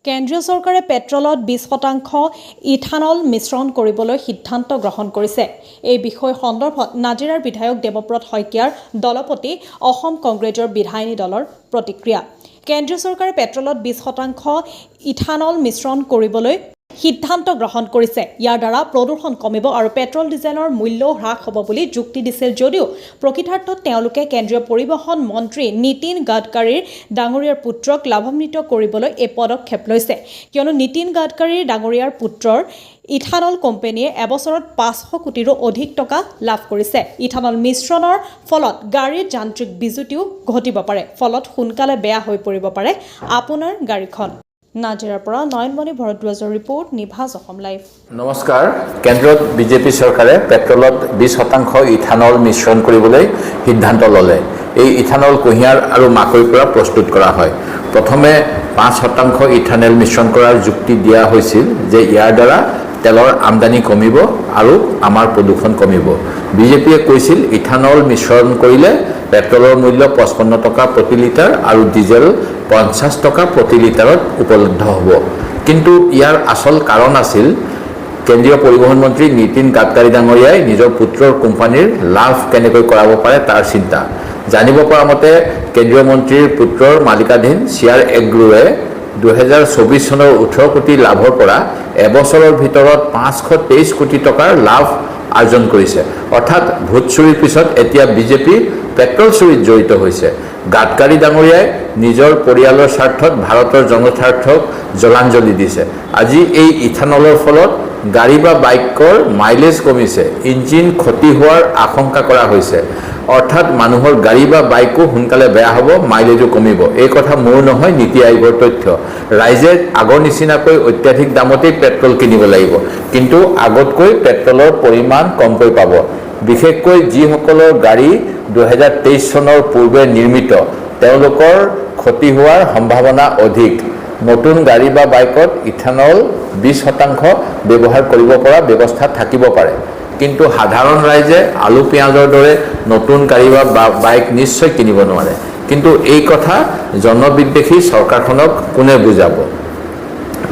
কেন্দ্ৰীয় চৰকাৰে পেট্ৰলত 20% ইথানল মিশ্ৰণ কৰিবলৈ সিদ্ধান্ত গ্ৰহণ কৰিছে। এই বিষয় সন্দৰ্ভত নাজিৰাৰ বিধায়ক দেৱব্ৰত শইকীয়াৰ দলপতি অসম কংগ্ৰেছৰ বিধায়িনী দলৰ প্ৰতিক্ৰিয়া। কেন্দ্ৰীয় চৰকাৰে পেট্ৰলত 20% ইথানল মিশ্ৰণ কৰিবলৈ সিদ্ধান্ত গ্ৰহণ কৰিছে। ইয়াৰ দ্বাৰা প্ৰদূষণ কমিব আৰু পেট্ৰল ডিজেলৰ মূল্যও হ্ৰাস হ'ব বুলি যুক্তি দিছিল যদিও প্ৰকৃতাৰ্থত তেওঁলোকে কেন্দ্ৰীয় পৰিবহণ মন্ত্ৰী নীতিন গাডকাৰীৰ ডাঙৰীয়াৰ পুত্ৰক লাভান্বিত কৰিবলৈ এই পদক্ষেপ লৈছে। কিয়নো নীতিন গাডকাৰীৰ ডাঙৰীয়াৰ পুত্ৰৰ ইথানল কোম্পানীয়ে এবছৰত 500 কোটিৰো অধিক টকা লাভ কৰিছে। ইথানল মিশ্ৰণৰ ফলত গাড়ীৰ যান্ত্ৰিক বিজুতিও ঘটিব পাৰে, ফলত সোনকালে বেয়া হৈ পৰিব পাৰে আপোনাৰ গাড়ীখন। নাজিৰাৰ পৰা নয়নমণি ভৰদ্বাজৰ ৰিপৰ্ট, নিভাজ অসম লাইভ। নমস্কাৰ। কেন্দ্ৰত বিজেপি চৰকাৰে পেট্ৰলত 20% ইথানল মিশ্ৰণ কৰিবলৈ সিদ্ধান্ত ল'লে। এই ইথানল কুঁহিয়াৰ আৰু মাকৈৰ পৰা প্ৰস্তুত কৰা হয়। প্ৰথমে 5% ইথানল মিশ্ৰণ কৰাৰ যুক্তি দিয়া হৈছিল যে ইয়াৰ দ্বাৰা তেলৰ আমদানি কমিব আৰু আমাৰ প্ৰদূষণ কমিব। বিজেপিয়ে কৈছিল ইথানল মিশ্ৰণ কৰিলে পেট্ৰলৰ মূল্য 55 টকা প্ৰতি লিটাৰ আৰু ডিজেল 50 টকা প্ৰতি লিটাৰত উপলব্ধ হ'ব। কিন্তু ইয়াৰ আচল কাৰণ আছিল কেন্দ্ৰীয় পৰিবহণ মন্ত্ৰী নীতিন গাডকাৰী ডাঙৰীয়াই নিজৰ পুত্ৰৰ কোম্পানীৰ লাভ কেনেকৈ কৰাব পাৰে তাৰ চিন্তা। জানিব পৰা মতে কেন্দ্ৰীয় মন্ত্ৰীৰ পুত্ৰৰ মালিকাধীন চিয়াৰ এগ্ৰোৱে 2024 চনৰ 18 কোটি লাভৰ পৰা এবছৰৰ ভিতৰত 523 কোটি টকাৰ লাভ আৰ্জন কৰিছে। অৰ্থাৎ ভোট চুৰিৰ পিছত এতিয়া বিজেপি পেট্ৰল চুৰিত জড়িত হৈছে। গাডকাৰী ডাঙৰীয়াই নিজৰ পৰিয়ালৰ স্বাৰ্থত ভাৰতৰ জনস্বাৰ্থক জলাঞ্জলি দিছে। আজি এই ইথানলৰ ফলত গাড়ী বা বাইকৰ মাইলেজ কমিছে, ইঞ্জিন ক্ষতি হোৱাৰ আশংকা কৰা হৈছে। অৰ্থাৎ মানুহৰ গাড়ী বা বাইকো সোনকালে বেয়া হ'ব, মাইলেজো কমিব। এই কথা মোৰ নহয়, নীতি আয়োগৰ তথ্য। ৰাইজে আগৰ নিচিনাকৈ অত্যাধিক দামতেই পেট্ৰল কিনিব লাগিব, কিন্তু আগতকৈ পেট্ৰলৰ পৰিমাণ কমকৈ পাব। বিশেষকৈ যিসকলৰ গাড়ী 2023 চনৰ পূৰ্বে নিৰ্মিত, তেওঁলোকৰ ক্ষতি হোৱাৰ সম্ভাৱনা অধিক। নতুন গাড়ী বা বাইকত ইথানল 20% ব্যৱহাৰ কৰিব পৰা ব্যৱস্থা থাকিব পাৰে, কিন্তু সাধাৰণ ৰাইজে আলু পিঁয়াজৰ দৰে নতুন গাড়ী বা বাইক নিশ্চয় কিনিব নোৱাৰে। কিন্তু এই কথা জনবিদ্বেষী চৰকাৰখনক কোনে বুজাব?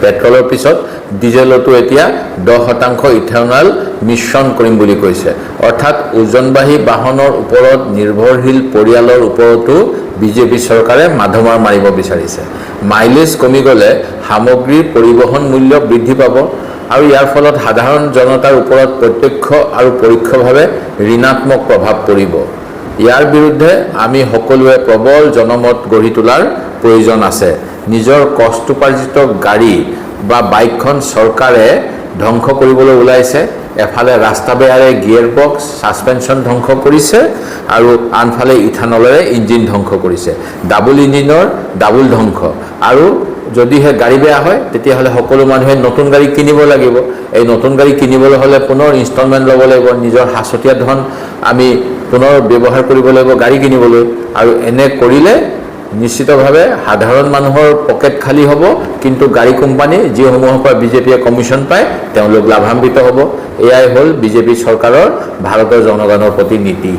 পেট্ৰলৰ পিছত ডিজেলতো এতিয়া 10% ইথানল মিশ্ৰণ কৰিম বুলি কৈছে। অৰ্থাৎ ওজনবাহী বাহনৰ ওপৰত নিৰ্ভৰশীল পৰিয়ালৰ ওপৰতো বিজেপি চৰকাৰে মাধমাৰ মাৰিব বিচাৰিছে। মাইলেজ কমি গ'লে সামগ্ৰীৰ পৰিবহণ মূল্য বৃদ্ধি পাব আৰু ইয়াৰ ফলত সাধাৰণ জনতাৰ ওপৰত প্ৰত্যক্ষ আৰু পৰোক্ষভাৱে ঋণাত্মক প্ৰভাৱ পৰিব। ইয়াৰ বিৰুদ্ধে আমি সকলোৱে প্ৰবল জনমত গঢ়ি তোলাৰ প্ৰয়োজন আছে। নিজৰ কষ্টোপাৰ্জিত গাড়ী বা বাইকখন চৰকাৰে ধ্বংস কৰিবলৈ ওলাইছে। এফালে ৰাস্তা বেয়াৰে গিয়েৰ বক্স, ছাছপেনশ্যন ধ্বংস কৰিছে আৰু আনফালে ইথানলেৰে ইঞ্জিন ধ্বংস কৰিছে। ডাবুল ইঞ্জিনৰ ডাবুল ধ্বংস। আৰু যদিহে গাড়ী বেয়া হয় তেতিয়াহ'লে সকলো মানুহে নতুন গাড়ী কিনিব লাগিব। এই নতুন গাড়ী কিনিবলৈ হ'লে পুনৰ ইনষ্টলমেণ্ট ল'ব লাগিব, নিজৰ সাঁচতীয়া ধন আমি পুনৰ ব্যৱহাৰ কৰিব লাগিব গাড়ী কিনিবলৈ। আৰু এনে কৰিলে নিশ্চিতভাৱে সাধাৰণ মানুহৰ পকেট খালী হ'ব, কিন্তু গাড়ী কোম্পানী যিসমূহৰ পৰা বিজেপিয়ে কমিশ্যন পায় তেওঁলোক লাভান্বিত হ'ব। এয়াই হ'ল বিজেপি চৰকাৰৰ ভাৰতৰ জনগণৰ প্ৰতি নীতি।